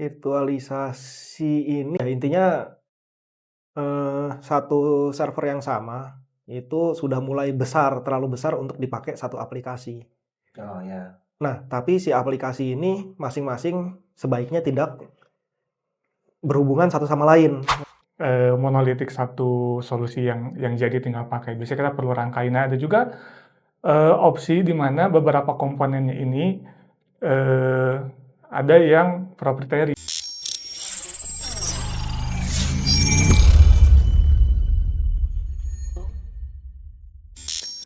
Virtualisasi ini ya intinya, satu server yang sama, itu sudah mulai besar, terlalu besar untuk dipakai satu aplikasi. Oh ya. Nah, tapi si aplikasi ini masing-masing sebaiknya tidak berhubungan satu sama lain. Monolitik satu solusi yang jadi tinggal pakai. Biasanya kita perlu rangkai. Nah, ada juga opsi di mana beberapa komponennya ini ada yang proprietary.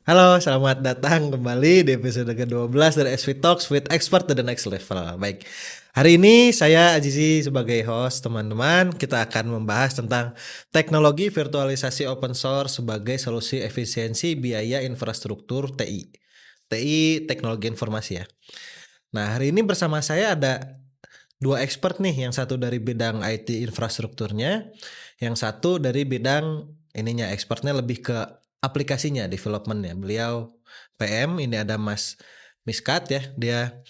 Halo, selamat datang kembali di episode ke-12 dari SV Talks with Expert to the Next Level. Baik, hari ini saya Azizi sebagai host, teman-teman. Kita akan membahas tentang teknologi virtualisasi open source sebagai solusi efisiensi biaya infrastruktur TI. TI, teknologi informasi ya. Nah, hari ini bersama saya ada dua expert nih, yang satu dari bidang IT infrastrukturnya, yang satu dari bidang expertnya lebih ke aplikasinya, developmentnya. Beliau PM, ini ada Mas Miskat ya, dia.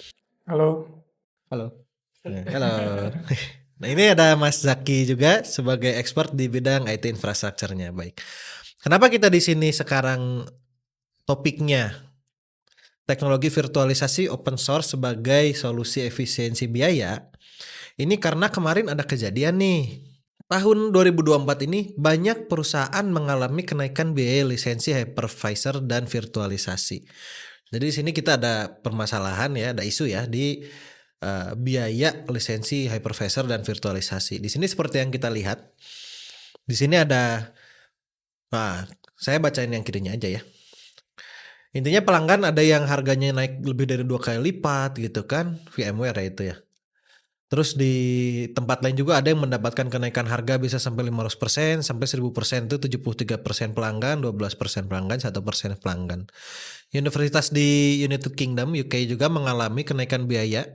Halo. Halo. Nah, ini ada Mas Zaki juga sebagai expert di bidang IT infrastrukturnya. Baik. Kenapa kita di sini sekarang topiknya teknologi virtualisasi open source sebagai solusi efisiensi biaya? Ini karena kemarin ada kejadian nih. Tahun 2024 ini banyak perusahaan mengalami kenaikan biaya lisensi hypervisor dan virtualisasi. Jadi di sini kita ada permasalahan ya, ada isu ya di biaya lisensi hypervisor dan virtualisasi. Di sini seperti yang kita lihat. Di sini ada, saya bacain yang kirinya aja ya. Intinya pelanggan ada yang harganya naik lebih dari 2 kali lipat gitu kan, VMware ya itu ya. Terus di tempat lain juga ada yang mendapatkan kenaikan harga bisa sampai 500%, sampai 1000%, itu 73% pelanggan, 12% pelanggan, 1% pelanggan. Universitas di United Kingdom UK juga mengalami kenaikan biaya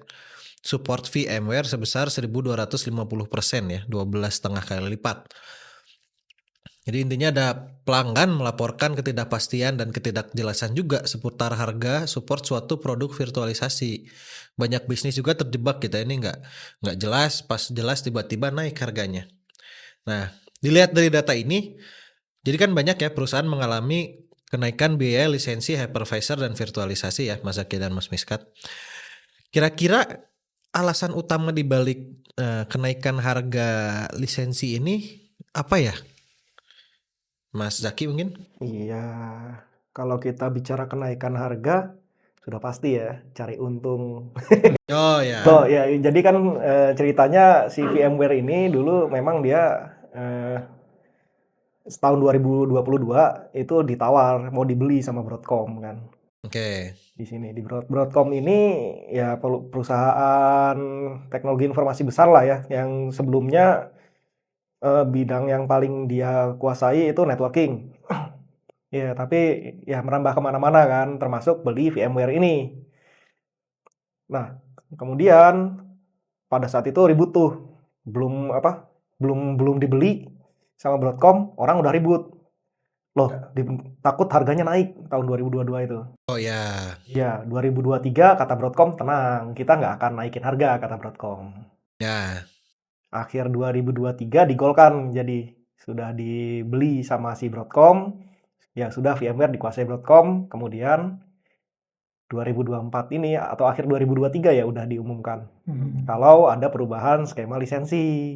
support VMware sebesar 1250% ya, 12,5 kali lipat. Jadi intinya ada pelanggan melaporkan ketidakpastian dan ketidakjelasan juga seputar harga support suatu produk virtualisasi. Banyak bisnis juga terjebak kita ini nggak jelas, pas jelas tiba-tiba naik harganya. Nah, dilihat dari data ini, jadi kan banyak ya perusahaan mengalami kenaikan biaya lisensi hypervisor dan virtualisasi ya, Mas Zaki dan Mas Miskat. Kira-kira alasan utama dibalik kenaikan harga lisensi ini apa ya? Mas Zaki mungkin? Iya, kalau kita bicara kenaikan harga, sudah pasti ya cari untung. Oh ya. Oh ya, jadi kan ceritanya si VMware ini dulu memang dia tahun 2022 itu ditawar mau dibeli sama Broadcom kan. Oke. Di sini di Broadcom ini ya perusahaan teknologi informasi besar lah ya, yang sebelumnya bidang yang paling dia kuasai itu networking. Ya, tapi ya merambah kemana-mana kan, termasuk beli VMware ini. Nah, kemudian pada saat itu ribut tuh, belum dibeli sama Broadcom, orang udah ribut. Loh, takut harganya naik tahun 2022 itu. Oh ya. Ya, 2023 kata Broadcom, tenang, kita nggak akan naikin harga, kata Broadcom. Ya. Akhir 2023 digolkan, jadi sudah dibeli sama si Broadcom. Ya sudah, VMware dikuasai Broadcom, kemudian 2024 ini atau akhir 2023 ya udah diumumkan kalau ada perubahan skema lisensi.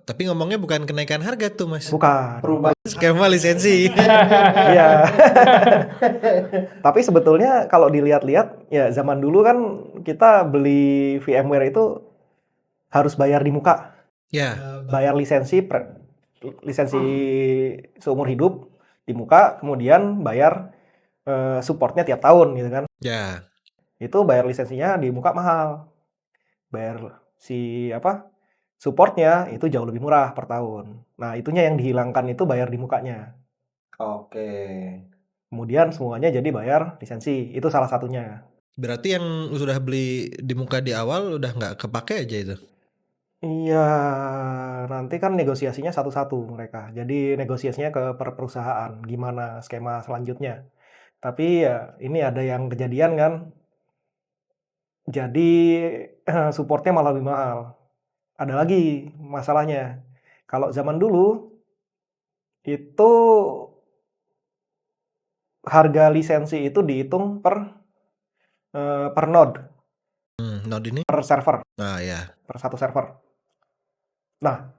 Tapi ngomongnya bukan kenaikan harga tuh Mas. Bukan. Perubahan skema lisensi. Iya. Tapi sebetulnya kalau dilihat-lihat ya zaman dulu kan kita beli VMware itu harus bayar di muka. Ya. Bayar lisensi seumur hidup di muka, kemudian bayar supportnya tiap tahun gitu kan. Ya. Itu bayar lisensinya di muka mahal. Bayar supportnya itu jauh lebih murah per tahun. Nah, itunya yang dihilangkan itu bayar di mukanya. Oke. Kemudian semuanya jadi bayar lisensi. Itu salah satunya. Berarti yang sudah beli di muka di awal udah nggak kepake aja itu? Iya, nanti kan negosiasinya satu-satu mereka. Jadi negosiasinya ke per perusahaan, gimana skema selanjutnya. Tapi ya ini ada yang kejadian kan. Jadi supportnya malah lebih mahal. ada lagi masalahnya. Kalau zaman dulu itu harga lisensi itu dihitung per node, Node ini? per server, Ya. per satu server. Nah,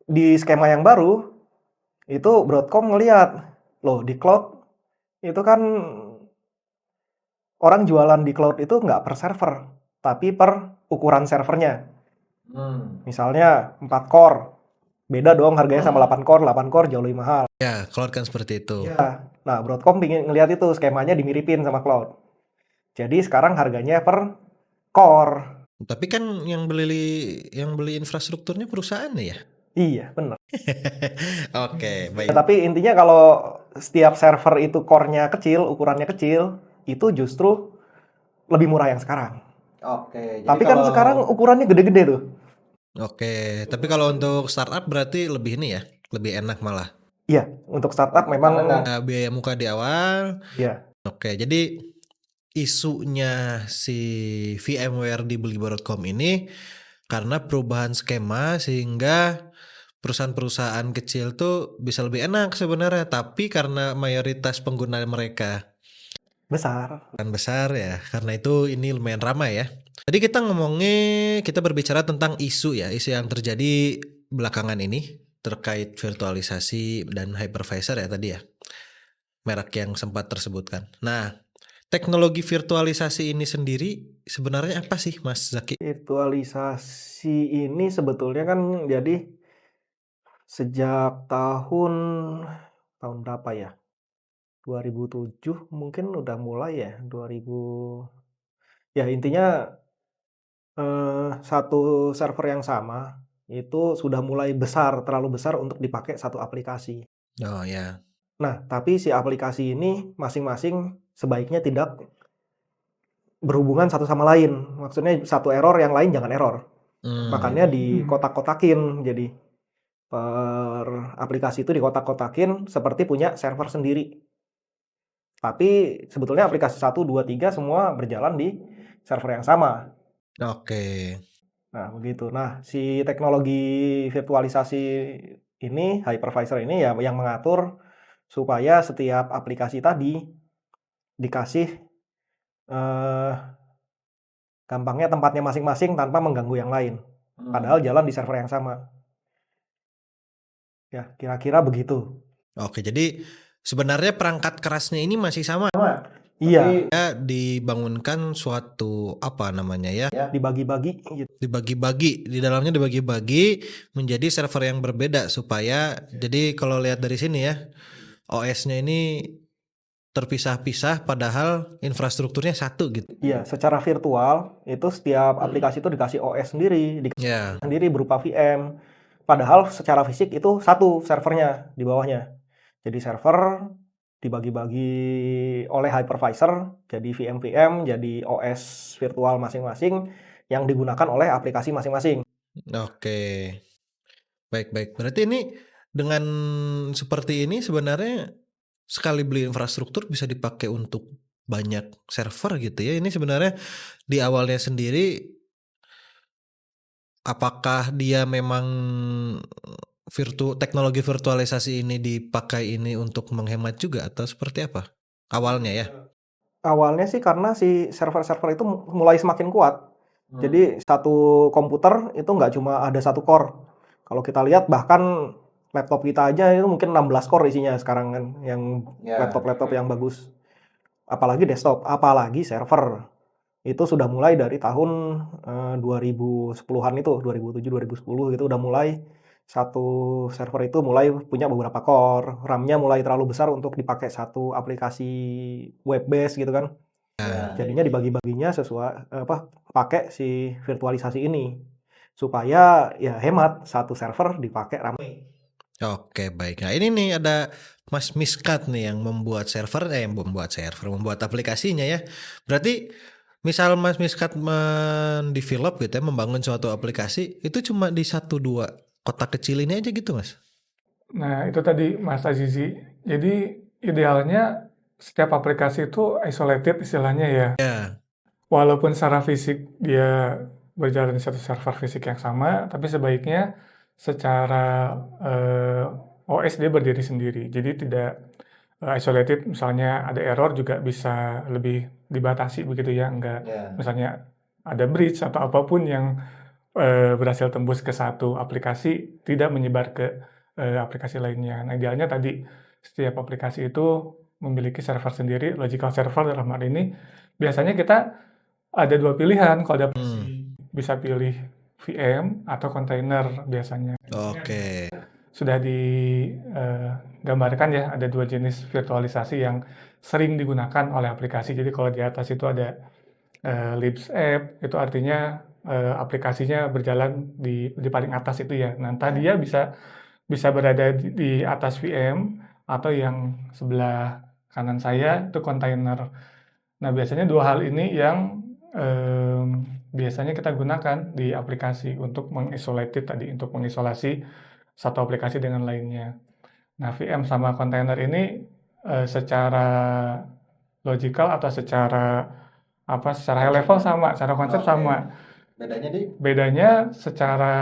di skema yang baru itu Broadcom ngelihat, loh di cloud itu kan orang jualan di cloud itu nggak per server, tapi per ukuran servernya. Misalnya 4 core, beda dong harganya sama 8 core. 8 core jauh lebih mahal. Ya, cloud kan seperti itu. Ya, nah Broadcom ingin ngelihat itu skemanya dimiripin sama cloud. Jadi sekarang harganya per core. Tapi kan yang beli infrastrukturnya perusahaannya ya. Iya, bener. Oke, Ya, baik. tapi intinya kalau setiap server itu core-nya kecil, ukurannya kecil, itu justru lebih murah yang sekarang. Oke, Tapi kan sekarang ukurannya gede-gede tuh. Oke, tapi kalau untuk startup berarti lebih ini ya, lebih enak malah. Iya, untuk startup memang Biaya muka di awal. ya. Oke, jadi isunya si VMware dibeli Broadcom ini karena perubahan skema sehingga perusahaan-perusahaan kecil tuh bisa lebih enak sebenarnya, tapi karena mayoritas pengguna mereka Besar. kan besar ya, karena itu ini lumayan ramai ya. Jadi kita berbicara tentang isu ya, isu yang terjadi belakangan ini terkait virtualisasi dan hypervisor ya tadi ya, merek yang sempat tersebutkan. Nah, teknologi virtualisasi ini sendiri sebenarnya apa sih Mas Zaki? Virtualisasi ini sebetulnya kan jadi sejak tahun berapa ya? 2007 mungkin udah mulai ya, 2000. Ya intinya satu server yang sama itu sudah mulai besar, terlalu besar untuk dipakai satu aplikasi. Oh ya. Nah, tapi si aplikasi ini masing-masing sebaiknya tidak berhubungan satu sama lain. Maksudnya satu error, yang lain jangan error. Makanya dikotak-kotakin. Jadi per aplikasi itu dikotak-kotakin seperti punya server sendiri. Tapi sebetulnya aplikasi 1, 2, 3 semua berjalan di server yang sama. Oke. Nah, begitu. Nah, si teknologi virtualisasi ini, hypervisor ini ya yang mengatur supaya setiap aplikasi tadi dikasih gampangnya tempatnya masing-masing tanpa mengganggu yang lain. Padahal jalan di server yang sama. Ya, kira-kira begitu. Oke, jadi sebenarnya perangkat kerasnya ini masih sama. Iya, Ya, dibangunkan suatu apa namanya ya? dibagi-bagi gitu. Dibagi-bagi, di dalamnya dibagi-bagi menjadi server yang berbeda supaya jadi kalau lihat dari sini ya, OS-nya ini terpisah-pisah padahal infrastrukturnya satu gitu. Iya, secara virtual itu setiap aplikasi itu dikasih OS sendiri, Ya. sendiri berupa VM. Padahal secara fisik itu satu servernya di bawahnya. Jadi server dibagi-bagi oleh hypervisor, jadi VM-VM, jadi OS virtual masing-masing yang digunakan oleh aplikasi masing-masing. Oke. Baik-baik. Berarti ini dengan seperti ini sebenarnya sekali beli infrastruktur bisa dipakai untuk banyak server gitu ya. Ini sebenarnya di awalnya sendiri apakah dia memang teknologi virtualisasi ini dipakai ini untuk menghemat juga atau seperti apa? Awalnya ya. Awalnya sih karena si server-server itu mulai semakin kuat. Jadi satu komputer itu nggak cuma ada satu core. Kalau kita lihat bahkan laptop kita aja itu mungkin 16 core isinya sekarang kan, yang laptop-laptop yang bagus. Apalagi desktop, apalagi server. Itu sudah mulai dari tahun 2010-an itu, 2007-2010 gitu udah mulai satu server itu mulai punya beberapa core, RAM-nya mulai terlalu besar untuk dipakai satu aplikasi web base gitu kan. Jadinya dibagi-baginya sesuai pakai si virtualisasi ini supaya ya hemat satu server dipakai RAM. Oke, baik. Nah, ini nih ada Mas Miskat nih yang membuat membuat aplikasinya ya. Berarti misal Mas Miskat mendevelop gitu ya, membangun suatu aplikasi, itu cuma di 1-2 kotak kecil ini aja gitu, Mas? Nah, itu tadi Mas Azizi. Jadi idealnya setiap aplikasi itu isolated istilahnya ya. Ya. Walaupun secara fisik dia berjalan di satu server fisik yang sama, tapi sebaiknya secara OS dia berdiri sendiri. Jadi tidak isolated, misalnya ada error juga bisa lebih dibatasi begitu ya, enggak misalnya ada breach atau apapun yang berhasil tembus ke satu aplikasi tidak menyebar ke aplikasi lainnya. Nah, idealnya tadi setiap aplikasi itu memiliki server sendiri, logical server dalam hal ini. Biasanya kita ada dua pilihan kalau ada bisa pilih VM atau kontainer biasanya. Oke. Sudah digambarkan ya, ada dua jenis virtualisasi yang sering digunakan oleh aplikasi. Jadi kalau di atas itu ada Libs App, itu artinya aplikasinya berjalan di paling atas itu ya. Nah, entah dia bisa berada di atas VM atau yang sebelah kanan saya itu kontainer. Nah, biasanya dua hal ini yang biasanya kita gunakan di aplikasi untuk untuk mengisolasi satu aplikasi dengan lainnya. Nah, VM sama kontainer ini secara logical atau secara high level sama, secara konsep sama. Bedanya secara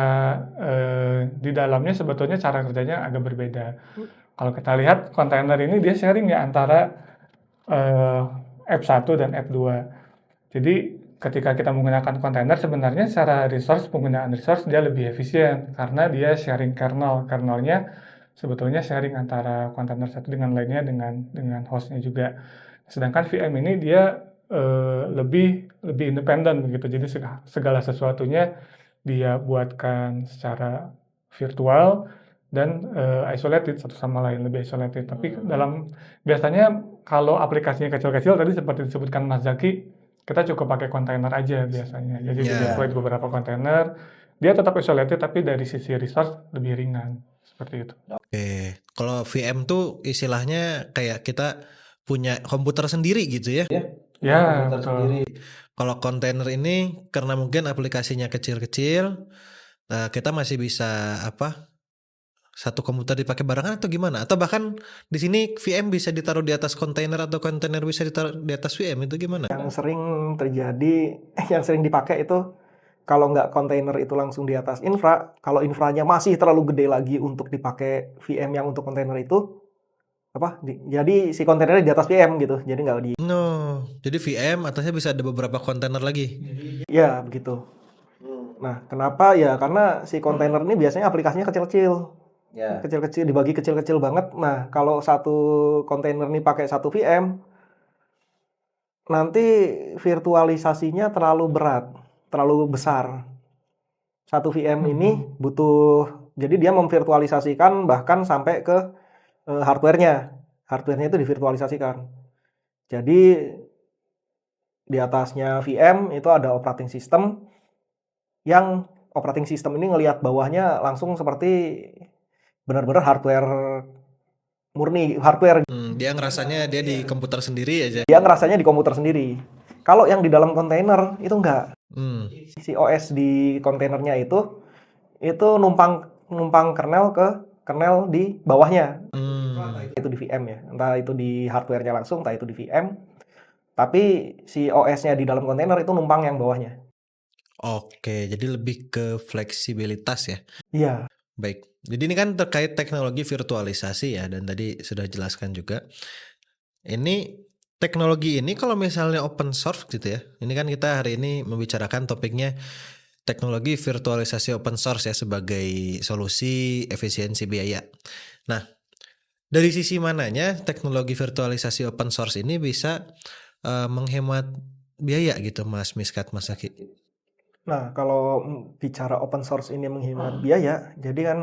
di dalamnya sebetulnya cara kerjanya agak berbeda. Kalau kita lihat kontainer ini dia sharing ya antara app 1 dan app 2. Jadi ketika kita menggunakan kontainer sebenarnya secara penggunaan resource dia lebih efisien karena dia sharing kernelnya sebetulnya sharing antara kontainer satu dengan lainnya dengan hostnya juga. Sedangkan VM ini dia lebih independen begitu. Jadi segala sesuatunya dia buatkan secara virtual dan isolated satu sama lain, lebih isolated. Tapi biasanya kalau aplikasinya kecil-kecil tadi seperti disebutkan Mas Zaki, kita cukup pakai kontainer aja biasanya. Jadi deploy beberapa kontainer, dia tetap isolated tapi dari sisi resource lebih ringan. Seperti itu. Oke. Kalau VM tuh istilahnya kayak kita punya komputer sendiri gitu ya? Ya, betul. Kalau kontainer ini karena mungkin aplikasinya kecil-kecil, kita masih bisa satu komputer dipakai barengan atau gimana? Atau bahkan di sini VM bisa ditaruh di atas kontainer atau kontainer bisa ditaruh di atas VM, itu gimana? Yang sering terjadi, yang sering dipakai itu kalau nggak kontainer itu langsung di atas infra, kalau infranya masih terlalu gede lagi untuk dipakai VM yang untuk kontainer itu, jadi si kontainernya di atas VM gitu, jadi nggak di. No, jadi VM atasnya bisa ada beberapa kontainer lagi. Ya begitu. Nah, kenapa ya? Karena si kontainer ini biasanya aplikasinya kecil-kecil. Kecil-kecil, dibagi kecil-kecil banget. Nah, kalau satu kontainer ini pakai satu VM, nanti virtualisasinya terlalu berat, terlalu besar. Satu VM ini butuh, jadi dia memvirtualisasikan bahkan sampai ke hardware-nya. Hardware-nya itu divirtualisasikan. Jadi di atasnya VM itu ada operating system, yang operating system ini ngelihat bawahnya langsung seperti benar-benar hardware murni, hardware. Dia ngerasanya dia di komputer sendiri aja. Dia ngerasanya di komputer sendiri. Kalau yang di dalam kontainer itu enggak. Si OS di kontainernya itu numpang kernel ke kernel di bawahnya. Itu di VM ya. Entah itu di hardware-nya langsung, entah itu di VM. Tapi si OS-nya di dalam kontainer itu numpang yang bawahnya. Oke, jadi lebih ke fleksibilitas ya. Iya. Baik. Jadi ini kan terkait teknologi virtualisasi ya, dan tadi sudah jelaskan juga. Ini teknologi ini kalau misalnya open source gitu ya. Ini kan kita hari ini membicarakan topiknya teknologi virtualisasi open source ya sebagai solusi efisiensi biaya. Nah, dari sisi mananya teknologi virtualisasi open source ini bisa menghemat biaya gitu, Mas Miskat, Mas Zaki? Nah, kalau bicara open source ini menghemat biaya, jadi kan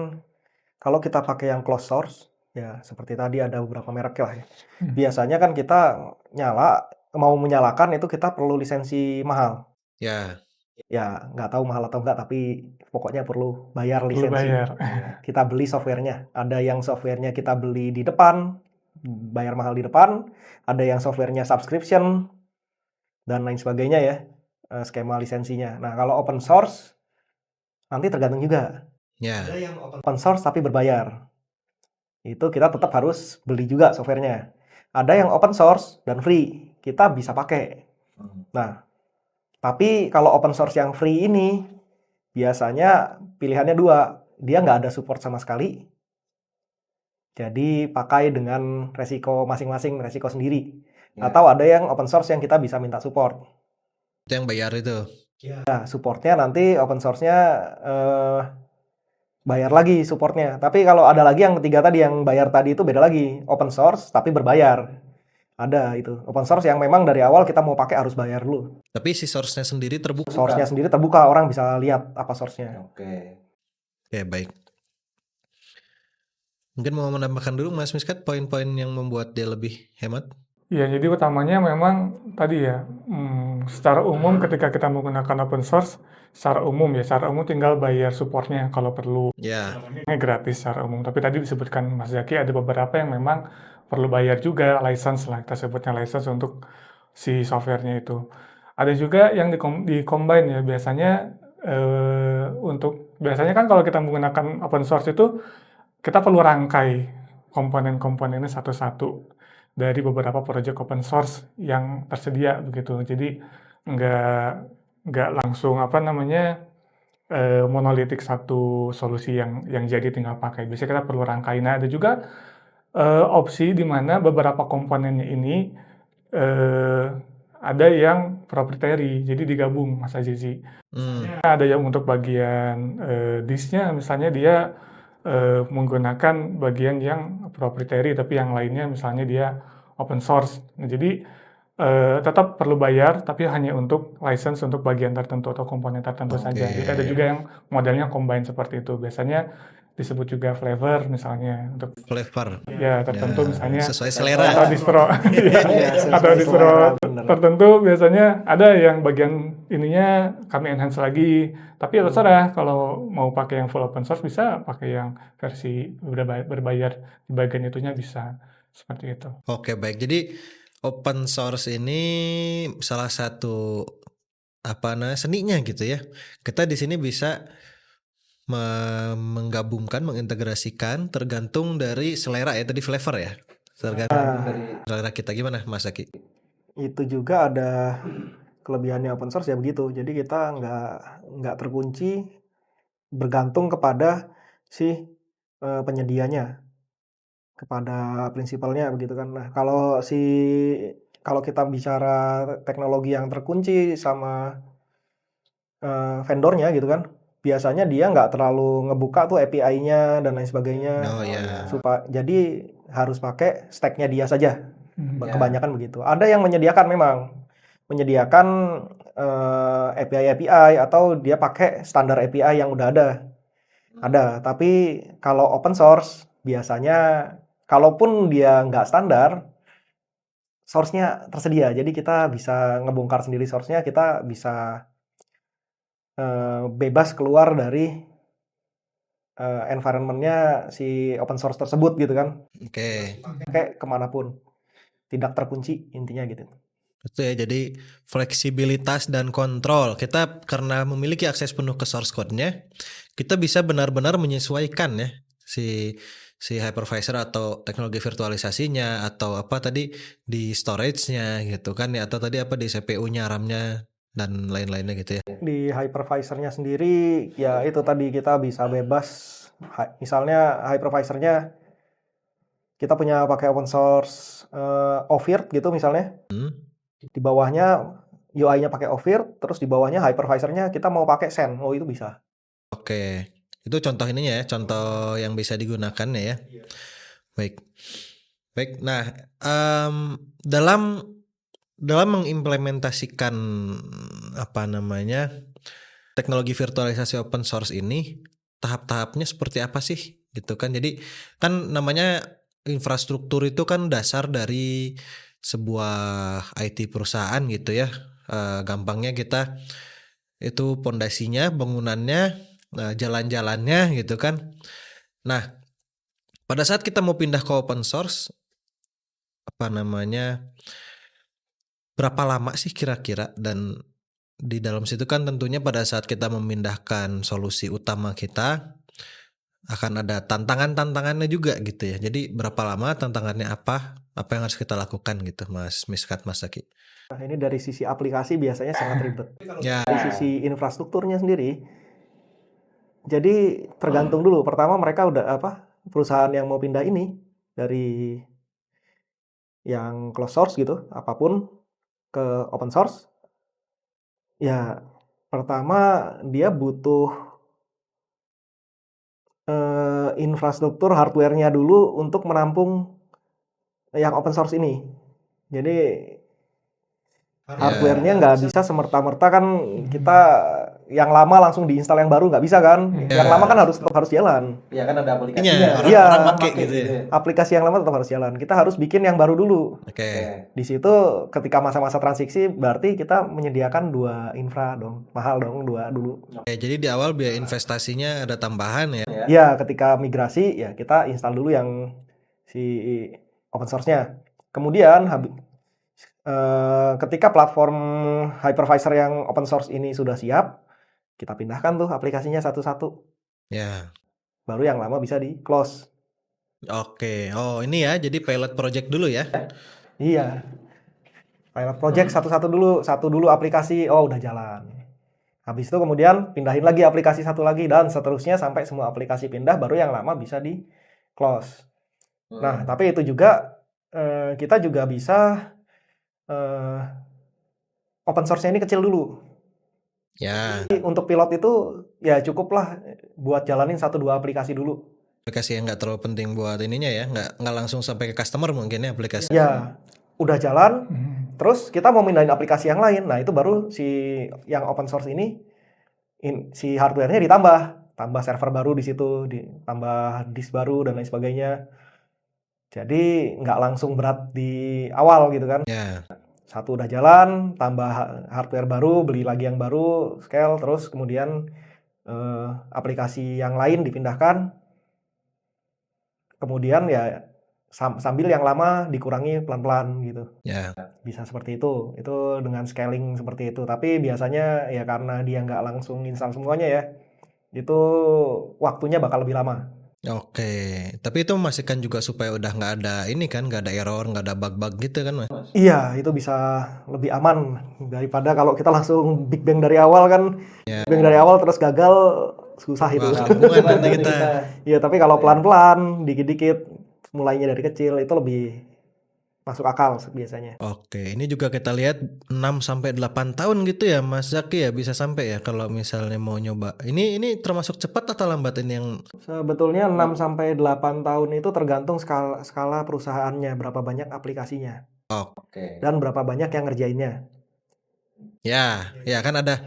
kalau kita pakai yang closed source, ya seperti tadi ada beberapa merek lah ya. Biasanya kan kita mau menyalakan itu kita perlu lisensi mahal. Ya. Ya, nggak tahu mahal atau enggak, tapi pokoknya perlu bayar lisensi. Kita beli softwarenya. Ada yang softwarenya kita beli di depan, bayar mahal di depan. Ada yang softwarenya subscription, dan lain sebagainya ya. Skema lisensinya. Nah, kalau open source nanti tergantung juga. Ya. Ada yang open source tapi berbayar. Itu kita tetap harus beli juga softwarenya. Ada yang open source dan free, kita bisa pakai. Nah, Tapi kalau open source yang free ini biasanya pilihannya dua, dia nggak ada support sama sekali. Jadi pakai dengan resiko masing-masing, resiko sendiri. Atau ada yang open source yang kita bisa minta support. Itu yang bayar itu. Nah, supportnya nanti open source-nya bayar lagi supportnya. Tapi kalau ada lagi yang ketiga tadi, yang bayar tadi itu beda lagi. Open source tapi berbayar. Ada itu. Open source yang memang dari awal kita mau pakai harus bayar dulu. Tapi si source-nya sendiri terbuka. Source-nya sendiri terbuka, orang bisa lihat apa source-nya. Oke. Oke, baik. Mungkin mau menambahkan dulu Mas Miskat poin-poin yang membuat dia lebih hemat? Ya, jadi utamanya memang tadi ya, secara umum ketika kita menggunakan open source, secara umum tinggal bayar supportnya kalau perlu. Ya, Ini gratis secara umum. Tapi tadi disebutkan Mas Zaki ada beberapa yang memang perlu bayar juga, license lah, kita sebutnya license untuk si softwarenya itu. Ada juga yang di-combine ya, biasanya kan kalau kita menggunakan open source itu, kita perlu rangkai komponen-komponennya satu-satu dari beberapa project open source yang tersedia begitu. Jadi nggak langsung monolitik satu solusi yang jadi tinggal pakai. Biasanya kita perlu rangkai. Nah, ada juga opsi di mana beberapa komponennya ini ada yang proprietary, jadi digabung, Mas Azizi. Ada yang untuk bagian disknya, misalnya dia menggunakan bagian yang proprietary, tapi yang lainnya misalnya dia open source. Nah, jadi tetap perlu bayar, tapi hanya untuk license untuk bagian tertentu atau komponen tertentu saja. Jadi ada juga yang modelnya combine seperti itu. Biasanya disebut juga flavor misalnya untuk flavor. ya tertentu, misalnya Sesuai selera. atau distro atau distro tertentu biasanya ada yang bagian ininya kami enhance lagi. Tapi ya terserah, kalau mau pakai yang full open source bisa, pakai yang versi berbayar di bagian itunya bisa, seperti itu. Oke, baik. Jadi open source ini salah satu seninya gitu ya. Kita di sini bisa menggabungkan, mengintegrasikan tergantung dari selera ya, tadi flavor ya. Tergantung dari selera kita. Gimana Mas Zaki? Itu juga ada kelebihannya open source ya begitu. Jadi kita nggak terkunci bergantung kepada si penyedianya, kepada prinsipalnya begitu kan. Nah, kalau kita bicara teknologi yang terkunci sama vendornya gitu kan, biasanya dia nggak terlalu ngebuka tuh API-nya dan lain sebagainya. Oh ya. Jadi harus pakai stack-nya dia saja. Kebanyakan begitu. Ada yang menyediakan API atau dia pakai standar API yang udah ada. Ada, tapi kalau open source biasanya kalaupun dia nggak standar, source-nya tersedia. Jadi kita bisa ngebongkar sendiri source-nya, kita bisa bebas keluar dari environment-nya si open source tersebut gitu kan. Oke. Kayak kemanapun. Tidak terkunci intinya gitu. Itu ya, jadi fleksibilitas dan kontrol. Kita karena memiliki akses penuh ke source code-nya, kita bisa benar-benar menyesuaikan ya si hypervisor atau teknologi virtualisasinya atau di storage-nya gitu kan ya, atau tadi di CPU-nya, RAM-nya dan lain-lainnya gitu ya. Di hypervisor-nya sendiri ya itu tadi kita bisa bebas. Misalnya hypervisor-nya kita punya pakai open source Ovirt gitu misalnya. Di bawahnya UI-nya pakai Ovirt, terus di bawahnya hypervisor-nya kita mau pakai Xen. Oh, itu bisa. Oke. Itu contoh ininya ya, contoh yang bisa digunakan ya. Baik. Nah, dalam mengimplementasikan teknologi virtualisasi open source ini, tahap-tahapnya seperti apa sih gitu kan. Jadi kan namanya infrastruktur itu kan dasar dari sebuah IT perusahaan gitu ya. Gampangnya kita itu pondasinya, bangunannya, jalan-jalannya gitu kan. Nah, pada saat kita mau pindah ke open source, berapa lama sih kira-kira? Dan di dalam situ kan tentunya pada saat kita memindahkan solusi utama kita, akan ada tantangannya juga gitu ya. Jadi berapa lama tantangannya apa yang harus kita lakukan gitu Mas Miskat, Mas Zaki? Nah, ini dari sisi aplikasi biasanya sangat ribet. Ya, Dari sisi infrastrukturnya sendiri, jadi tergantung dulu. Pertama mereka udah perusahaan yang mau pindah ini dari yang closed source gitu, apapun ke open source, ya pertama dia butuh infrastruktur hardware-nya dulu untuk menampung yang open source ini. Jadi hardware-nya nggak bisa semerta-merta kan kita yang lama langsung diinstal yang baru nggak bisa kan. Yang lama kan harus jalan. Ya kan ada aplikasinya. Iya, Iya. orang pakai gitu ya. Aplikasi yang lama tetap harus jalan. Kita harus bikin yang baru dulu. Oke. Di situ ketika masa-masa transisi berarti kita menyediakan 2 infra dong. Mahal dong 2 dulu. Oke, jadi di awal biaya investasinya ada tambahan ya. Ya, ketika migrasi ya kita install dulu yang si open source-nya. Kemudian ketika platform hypervisor yang open source ini sudah siap, kita pindahkan tuh aplikasinya satu-satu. Ya. Baru yang lama bisa di close. Oke. Oh, ini ya. Jadi pilot project dulu ya. Iya. Pilot project satu-satu dulu, satu dulu aplikasi, oh udah jalan. Habis itu kemudian pindahin lagi aplikasi satu lagi dan seterusnya sampai semua aplikasi pindah, baru yang lama bisa di close. Nah, tapi itu juga kita juga bisa open source-nya ini kecil dulu. Ya. Jadi untuk pilot itu ya cukuplah buat jalanin 1-2 aplikasi dulu. Aplikasi yang nggak terlalu penting buat ininya ya, nggak langsung sampai ke customer mungkin ya aplikasi. Ya, udah jalan, terus kita mau mindahin aplikasi yang lain. Nah, itu baru si yang open source ini si hardware-nya tambah server baru di situ, tambah disk baru dan lain sebagainya. Jadi nggak langsung berat di awal gitu kan. Ya. Satu udah jalan, tambah hardware baru, beli lagi yang baru, scale, terus kemudian aplikasi yang lain dipindahkan. Kemudian ya sambil yang lama dikurangi pelan-pelan gitu. Ya. Bisa seperti itu dengan scaling seperti itu. Tapi biasanya ya karena dia nggak langsung install semuanya ya, itu waktunya bakal lebih lama. Oke, tapi itu memastikan juga supaya udah nggak ada ini kan, nggak ada error, nggak ada bug-bug gitu kan, Mas? Iya, itu bisa lebih aman daripada kalau kita langsung Big Bang dari awal kan. Ya. Big Bang dari awal terus gagal, susah itu. Wah, hubungan nanti kita. Iya, tapi kalau pelan-pelan, dikit-dikit, mulainya dari kecil itu lebih masuk akal biasanya. Oke, ini juga kita lihat 6-8 tahun gitu ya Mas Zaki ya bisa sampai ya kalau misalnya mau nyoba. Ini termasuk cepat atau lambat ini yang Sebetulnya 6-8 tahun itu tergantung skala perusahaannya, berapa banyak aplikasinya. Oke. Dan berapa banyak yang ngerjainnya. Ya kan ada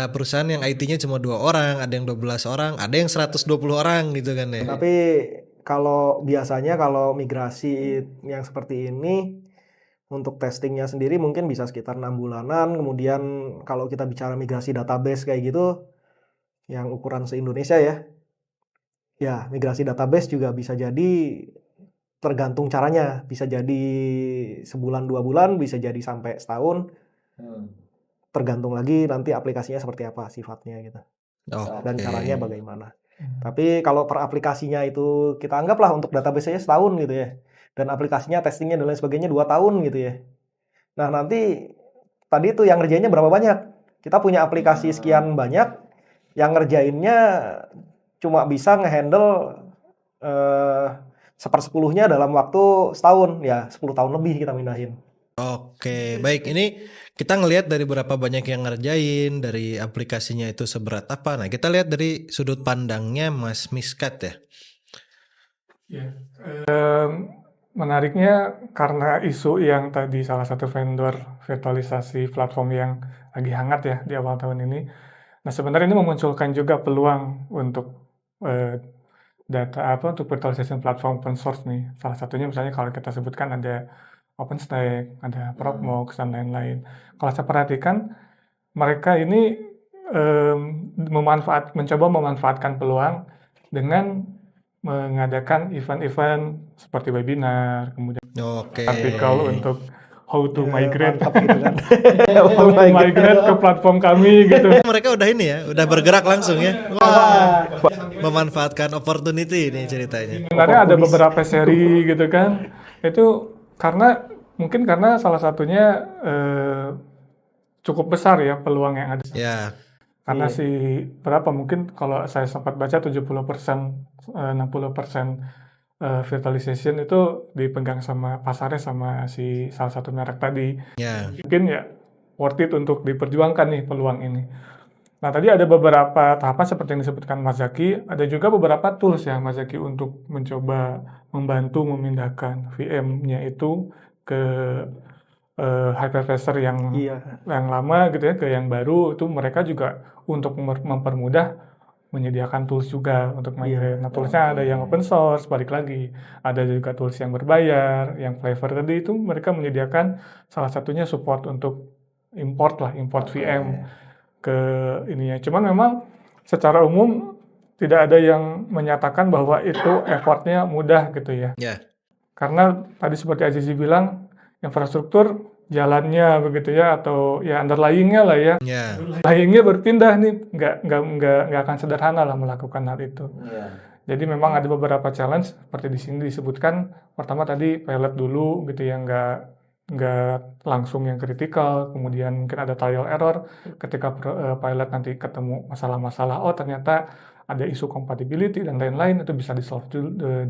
perusahaan yang IT-nya cuma 2 orang, ada yang 12 orang, ada yang 120 orang gitu kan ya. Tapi kalau biasanya kalau migrasi yang seperti ini untuk testingnya sendiri mungkin bisa sekitar 6 bulanan. Kemudian kalau kita bicara migrasi database kayak gitu yang ukuran se-Indonesia ya migrasi database juga bisa jadi tergantung caranya. Bisa jadi sebulan 2 bulan, bisa jadi sampai setahun. Tergantung lagi nanti aplikasinya seperti apa sifatnya gitu. Dan caranya bagaimana. Tapi kalau per aplikasinya itu kita anggaplah untuk database-nya setahun gitu ya. Dan aplikasinya, testingnya dan lain sebagainya 2 tahun gitu ya. Nah nanti tadi tuh yang ngerjainnya berapa banyak. Kita punya aplikasi sekian banyak, yang ngerjainnya cuma bisa ngehandle 1/10-nya dalam waktu setahun. Ya 10 tahun lebih kita mindahin. Oke, baik. Ini kita ngelihat dari berapa banyak yang ngerjain, dari aplikasinya itu seberat apa. Nah, kita lihat dari sudut pandangnya Mas Miskat ya. Ya, menariknya karena isu yang tadi salah satu vendor virtualisasi platform yang lagi hangat ya di awal tahun ini. Nah, sebenarnya ini memunculkan juga peluang untuk untuk virtualisasi platform open source nih. Salah satunya misalnya kalau kita sebutkan ada OpenStack, ada Proxmox dan lain-lain. Kalau saya perhatikan, mereka ini mencoba memanfaatkan peluang dengan mengadakan event-event seperti webinar, kemudian artikel untuk how to migrate, mantap gitu kan. how to migrate ke platform kami gitu. Mereka udah ini ya, udah bergerak langsung ya. Wah, memanfaatkan opportunity ini ceritanya. Sebenarnya ada beberapa seri gitu kan. Itu mungkin karena salah satunya cukup besar ya peluang yang ada. Ya, Karena berapa mungkin kalau saya sempat baca 70%, 60% virtualization itu dipegang sama pasarnya sama si salah satu merek tadi. ya, Mungkin ya worth it untuk diperjuangkan nih peluang ini. Nah, tadi ada beberapa tahapan seperti yang disebutkan Mas Zaki, ada juga beberapa tools ya Mas Zaki untuk mencoba membantu memindahkan VM-nya itu ke hypervisor yang lama gitu ya ke yang baru. Itu mereka juga untuk mempermudah menyediakan tools juga untuk migrate. Nah, toolsnya ada yang open source, balik lagi. Ada juga tools yang berbayar, yang flavor tadi itu mereka menyediakan salah satunya support untuk import VM ke ininya. Cuman memang secara umum tidak ada yang menyatakan bahwa itu effortnya mudah gitu ya. ya. Karena tadi seperti Azizi bilang, infrastruktur jalannya begitu ya, atau ya underlying-nya lah ya. Ya. Underlying-nya berpindah nih, nggak akan sederhana lah melakukan hal itu. Jadi memang ada beberapa challenge seperti di sini disebutkan. Pertama tadi pilot dulu gitu ya, nggak langsung yang kritikal, kemudian mungkin ada trial error ketika pilot nanti ketemu masalah-masalah, oh ternyata ada isu compatibility dan lain-lain, itu bisa di-solve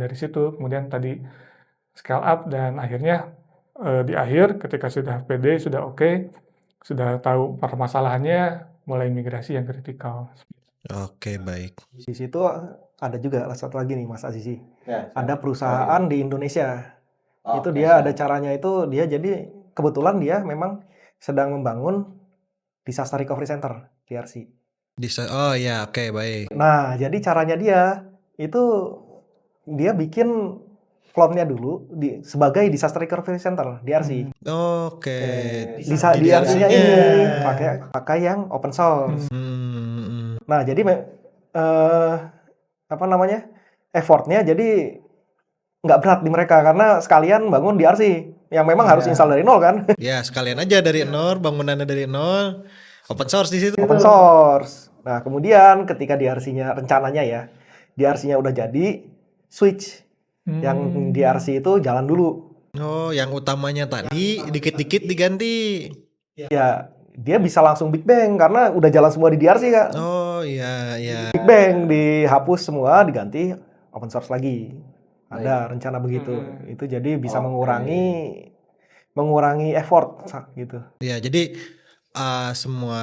dari situ. Kemudian tadi scale up dan akhirnya di akhir ketika sudah pede, sudah oke, sudah tahu permasalahannya, mulai migrasi yang kritikal. Oke, baik. Di situ ada juga satu lagi nih Mas Azizi. Ada perusahaan di Indonesia. Itu dia ada caranya itu, dia jadi kebetulan dia memang sedang membangun disaster recovery center DRC. Oh ya, oke, baik. Nah, jadi caranya dia itu dia bikin clone-nya dulu sebagai disaster recovery center DRC. Oke. DRC-nya ini pakai yang open source. Nah, jadi effortnya jadi nggak berat di mereka karena sekalian bangun DRC yang memang harus install dari nol kan. Ya, sekalian aja dari nol, bangunannya dari nol, open source di situ. Open source. Nah, kemudian ketika DRC-nya rencananya ya, DRC-nya udah jadi, switch. Yang DRC itu jalan dulu. Oh, yang utamanya tadi dikit-dikit diganti. Ya, dia bisa langsung Big Bang karena udah jalan semua di DRC kan. Oh, iya, iya. Big Bang dihapus semua, diganti open source lagi. Ada rencana begitu. Itu jadi bisa mengurangi effort gitu. Ya, jadi semua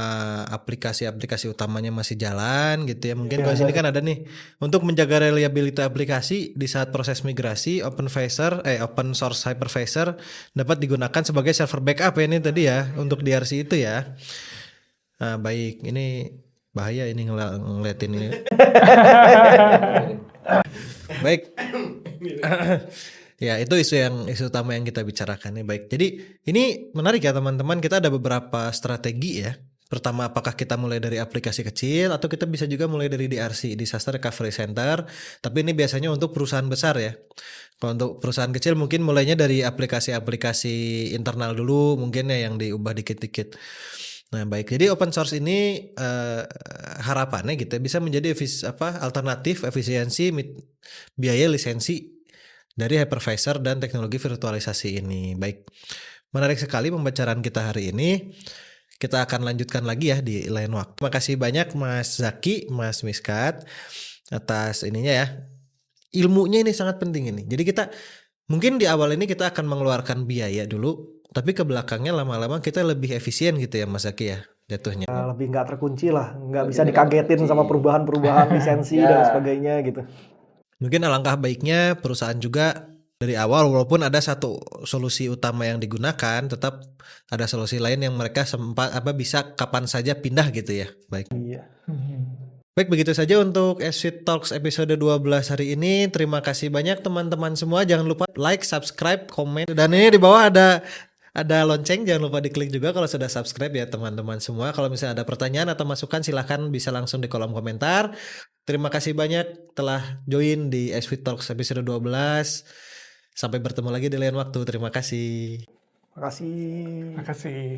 aplikasi-aplikasi utamanya masih jalan gitu ya. Mungkin kalau sini kan ada nih untuk menjaga reliability aplikasi di saat proses migrasi, open source hypervisor dapat digunakan sebagai server backup ya ini tadi ya untuk DRC itu ya. Nah, baik, ini bahaya ini ngeliatin ini. Baik. Ya, itu isu utama yang kita bicarakan ya. Baik. Jadi ini menarik ya teman-teman. Kita ada beberapa strategi ya. Pertama, apakah kita mulai dari aplikasi kecil atau kita bisa juga mulai dari DRC, Disaster Recovery Center. Tapi ini biasanya untuk perusahaan besar ya. Kalau untuk perusahaan kecil mungkin mulainya dari aplikasi-aplikasi internal dulu mungkin ya yang diubah dikit-dikit. Nah, baik. Jadi open source ini harapannya gitu ya, bisa menjadi alternatif efisiensi biaya lisensi dari hypervisor dan teknologi virtualisasi ini. Baik, menarik sekali pembicaraan kita hari ini. Kita akan lanjutkan lagi ya di lain waktu. Terima kasih banyak Mas Zaki, Mas Miskat atas ininya ya. Ilmunya ini sangat penting ini. Jadi kita mungkin di awal ini kita akan mengeluarkan biaya dulu, tapi ke belakangnya lama-lama kita lebih efisien gitu ya Mas Zaki ya jatuhnya. Lebih nggak terkunci lah, nggak bisa dikagetin sama perubahan-perubahan lisensi dan sebagainya gitu. Mungkin alangkah baiknya perusahaan juga dari awal walaupun ada satu solusi utama yang digunakan, tetap ada solusi lain yang mereka bisa kapan saja pindah gitu ya. Baik. Iya. Baik, begitu saja untuk S-Suite Talks episode 12 hari ini. Terima kasih banyak teman-teman semua. Jangan lupa like, subscribe, komen. Dan ini di bawah ada lonceng, jangan lupa diklik juga kalau sudah subscribe ya teman-teman semua. Kalau misalnya ada pertanyaan atau masukan silahkan bisa langsung di kolom komentar. Terima kasih banyak telah join di S-Suite Talks episode 12. Sampai bertemu lagi di lain waktu. Terima kasih. Makasih. Terima kasih.